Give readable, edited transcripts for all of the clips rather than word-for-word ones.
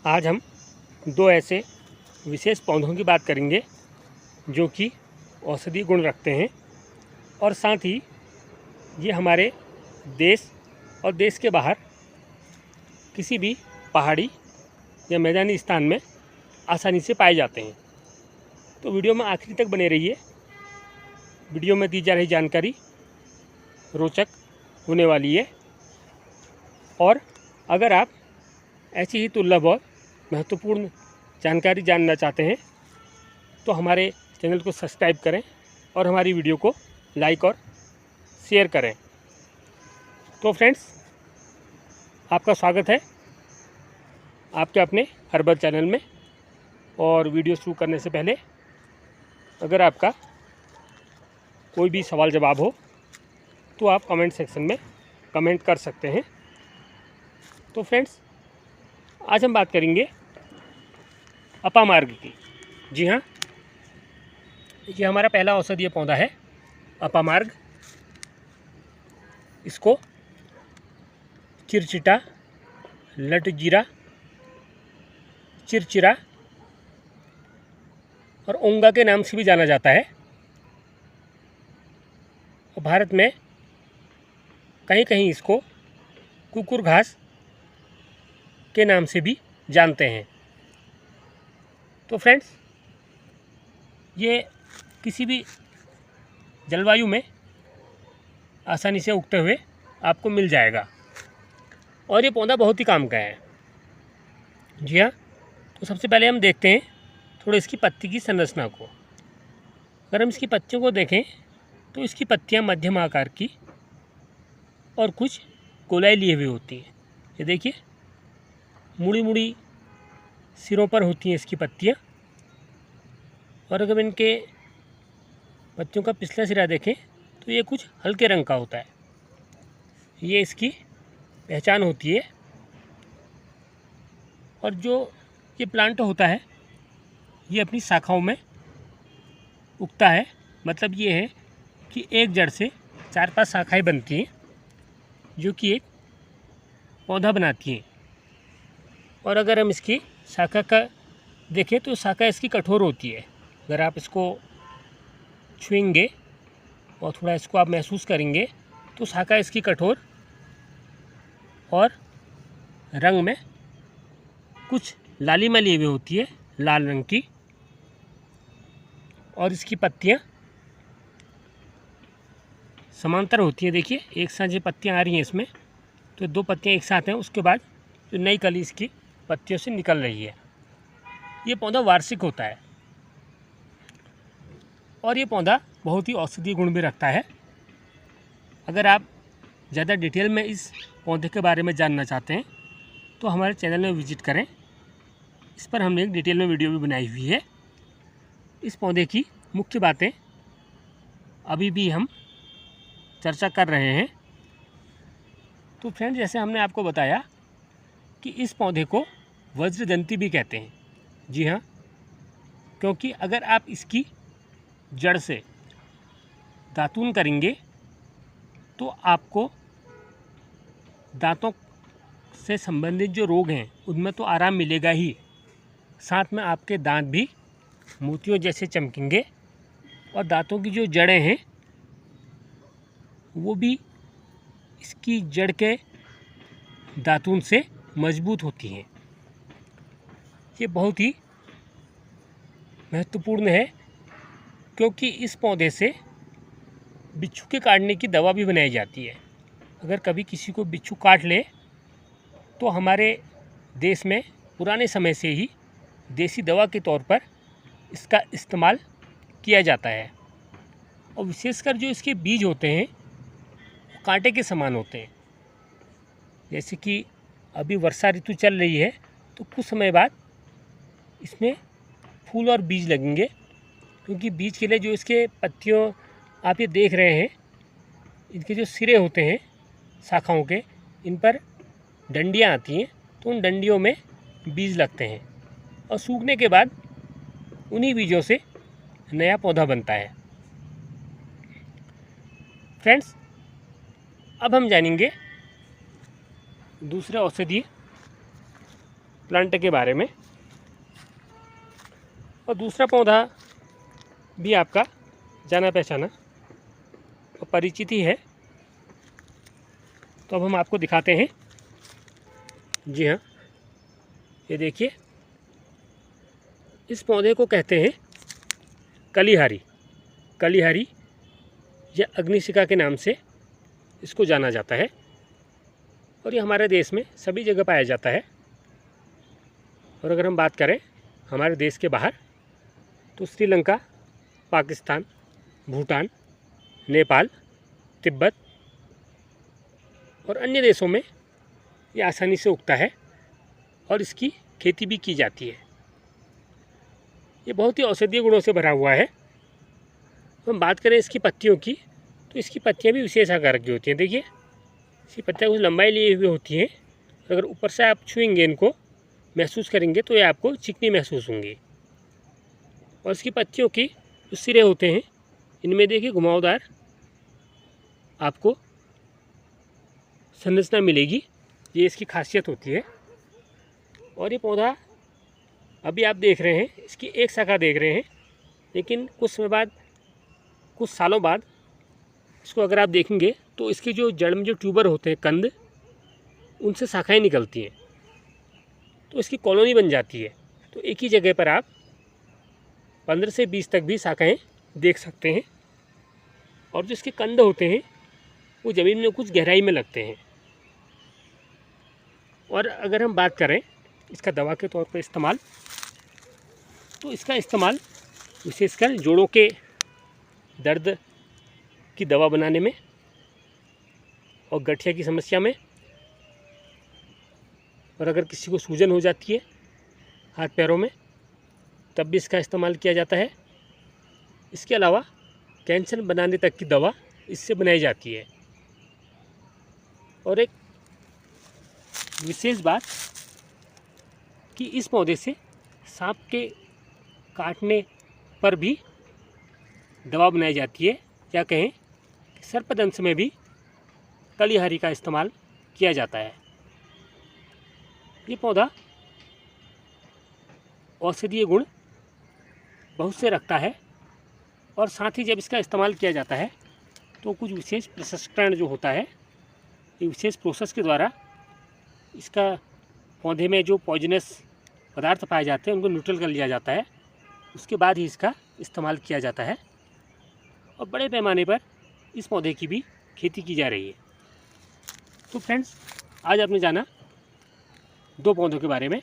आज हम दो ऐसे विशेष पौधों की बात करेंगे जो कि औषधीय गुण रखते हैं और साथ ही ये हमारे देश और देश के बाहर किसी भी पहाड़ी या मैदानी स्थान में आसानी से पाए जाते हैं। तो वीडियो में आखिरी तक बने रहिए। वीडियो में दी जा रही जानकारी रोचक होने वाली है और अगर आप ऐसी ही दुर्लभ और महत्वपूर्ण जानकारी जानना चाहते हैं तो हमारे चैनल को सब्सक्राइब करें और हमारी वीडियो को लाइक और शेयर करें। तो फ्रेंड्स, आपका स्वागत है आपके अपने हर्बल चैनल में। और वीडियो शुरू करने से पहले अगर आपका कोई भी सवाल जवाब हो तो आप कमेंट सेक्शन में कमेंट कर सकते हैं। तो फ्रेंड्स, आज हम बात करेंगे अपामार्ग की। जी हाँ, ये हमारा पहला औषधीय पौधा है अपामार्ग। इसको चिरचिटा, लटजीरा, चिरचिरा और ओंगा के नाम से भी जाना जाता है। और भारत में कहीं कहीं इसको कुकुर घास के नाम से भी जानते हैं। तो फ्रेंड्स, ये किसी भी जलवायु में आसानी से उगते हुए आपको मिल जाएगा और ये पौधा बहुत ही काम का है। जी हाँ, तो सबसे पहले हम देखते हैं थोड़ा इसकी पत्ती की संरचना को। अगर हम इसकी पत्तियों को देखें तो इसकी पत्तियां मध्यम आकार की और कुछ गोलाई लिए हुए होती हैं। ये देखिए, मुड़ी मुड़ी सिरों पर होती हैं इसकी पत्तियां। और अगर इनके पत्तियों का पिछला सिरा देखें तो ये कुछ हल्के रंग का होता है। ये इसकी पहचान होती है। और जो ये प्लांट होता है ये अपनी शाखाओं में उगता है। मतलब ये है कि एक जड़ से 4-5 शाखाएं बनती हैं जो कि एक पौधा बनाती हैं। और अगर हम इसकी शाखा का देखें तो शाखा इसकी कठोर होती है। अगर आप इसको छुएंगे और थोड़ा इसको आप महसूस करेंगे तो शाखा इसकी कठोर और रंग में कुछ लालिमा लिए हुए होती है, लाल रंग की। और इसकी पत्तियां समांतर होती हैं। देखिए, एक साथ जो पत्तियां आ रही हैं इसमें, तो 2 पत्तियां एक साथ हैं, उसके बाद जो नई कली इसकी पत्तियों से निकल रही है। ये पौधा वार्षिक होता है और ये पौधा बहुत ही औषधीय गुण भी रखता है। अगर आप ज़्यादा डिटेल में इस पौधे के बारे में जानना चाहते हैं तो हमारे चैनल में विजिट करें। इस पर हमने एक डिटेल में वीडियो भी बनाई हुई है। इस पौधे की मुख्य बातें अभी भी हम चर्चा कर रहे हैं। तो फ्रेंड्स, जैसे हमने आपको बताया कि इस पौधे को वज्रदंती भी कहते हैं। जी हाँ, क्योंकि अगर आप इसकी जड़ से दातून करेंगे तो आपको दांतों से संबंधित जो रोग हैं उनमें तो आराम मिलेगा ही, साथ में आपके दांत भी मोतियों जैसे चमकेंगे और दांतों की जो जड़ें हैं वो भी इसकी जड़ के दातून से मजबूत होती हैं। ये बहुत ही महत्वपूर्ण है क्योंकि इस पौधे से बिच्छू के काटने की दवा भी बनाई जाती है। अगर कभी किसी को बिच्छू काट ले तो हमारे देश में पुराने समय से ही देसी दवा के तौर पर इसका इस्तेमाल किया जाता है। और विशेषकर जो इसके बीज होते हैं वो कांटे के समान होते हैं। जैसे कि अभी वर्षा ऋतु चल रही है तो कुछ समय बाद इसमें फूल और बीज लगेंगे, क्योंकि बीज के लिए जो इसके पत्तियों आप ये देख रहे हैं, इनके जो सिरे होते हैं शाखाओं के, इन पर डंडियाँ आती हैं, तो उन डंडियों में बीज लगते हैं और सूखने के बाद उन्हीं बीजों से नया पौधा बनता है। फ्रेंड्स, अब हम जानेंगे दूसरे औषधीय प्लांट के बारे में। और दूसरा पौधा भी आपका जाना पहचाना और परिचित ही है, तो अब हम आपको दिखाते हैं। जी हाँ, ये देखिए, इस पौधे को कहते हैं कलिहारी। कलिहारी या अग्निशिखा के नाम से इसको जाना जाता है और ये हमारे देश में सभी जगह पाया जाता है। और अगर हम बात करें हमारे देश के बाहर, तो श्रीलंका, पाकिस्तान, भूटान, नेपाल, तिब्बत और अन्य देशों में ये आसानी से उगता है और इसकी खेती भी की जाती है। ये बहुत ही औषधीय गुणों से भरा हुआ है। हम बात करें इसकी पत्तियों की, तो इसकी पत्तियां भी विशेष आकार की होती हैं। देखिए, इसकी पत्तियां कुछ लंबाई लिए हुए होती हैं। अगर ऊपर से आप छुएंगे, इनको महसूस करेंगे, तो ये आपको चिकनी महसूस होंगी। और इसकी पत्तियों की जो सिरे होते हैं, इनमें देखिए घुमावदार आपको संरचना मिलेगी। ये इसकी खासियत होती है। और ये पौधा अभी आप देख रहे हैं, इसकी एक शाखा देख रहे हैं, लेकिन कुछ समय बाद, कुछ सालों बाद इसको अगर आप देखेंगे तो इसके जो जड़ में जो ट्यूबर होते हैं, कंद, उनसे शाखाएं निकलती हैं, तो इसकी कॉलोनी बन जाती है। तो एक ही जगह पर आप 15 से 20 तक भी शाखाएं देख सकते हैं। और जो इसके कंद होते हैं वो ज़मीन में कुछ गहराई में लगते हैं। और अगर हम बात करें इसका दवा के तौर पर इस्तेमाल, तो इसका इस्तेमाल विशेषकर जोड़ों के दर्द की दवा बनाने में और गठिया की समस्या में, और अगर किसी को सूजन हो जाती है हाथ पैरों में, तब भी इसका इस्तेमाल किया जाता है। इसके अलावा कैंसर बनाने तक की दवा इससे बनाई जाती है। और एक विशेष बात कि इस पौधे से सांप के काटने पर भी दवा बनाई जाती है, या कहें कि सर्पदंश में भी कलिहारी का इस्तेमाल किया जाता है। ये पौधा औषधीय गुण बहुत से रखता है, और साथ ही जब इसका इस्तेमाल किया जाता है तो कुछ विशेष प्रसंस्करण जो होता है, ये विशेष प्रोसेस के द्वारा इसका पौधे में जो पॉइजनस पदार्थ पाए जाते हैं उनको न्यूट्रल कर लिया जाता है। उसके बाद ही इसका इस्तेमाल किया जाता है। और बड़े पैमाने पर इस पौधे की भी खेती की जा रही है। तो फ्रेंड्स, आज आपने जाना 2 पौधों के बारे में।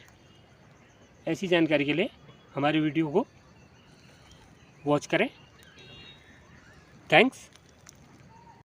ऐसी जानकारी के लिए हमारी वीडियो को वॉच करें। थैंक्स।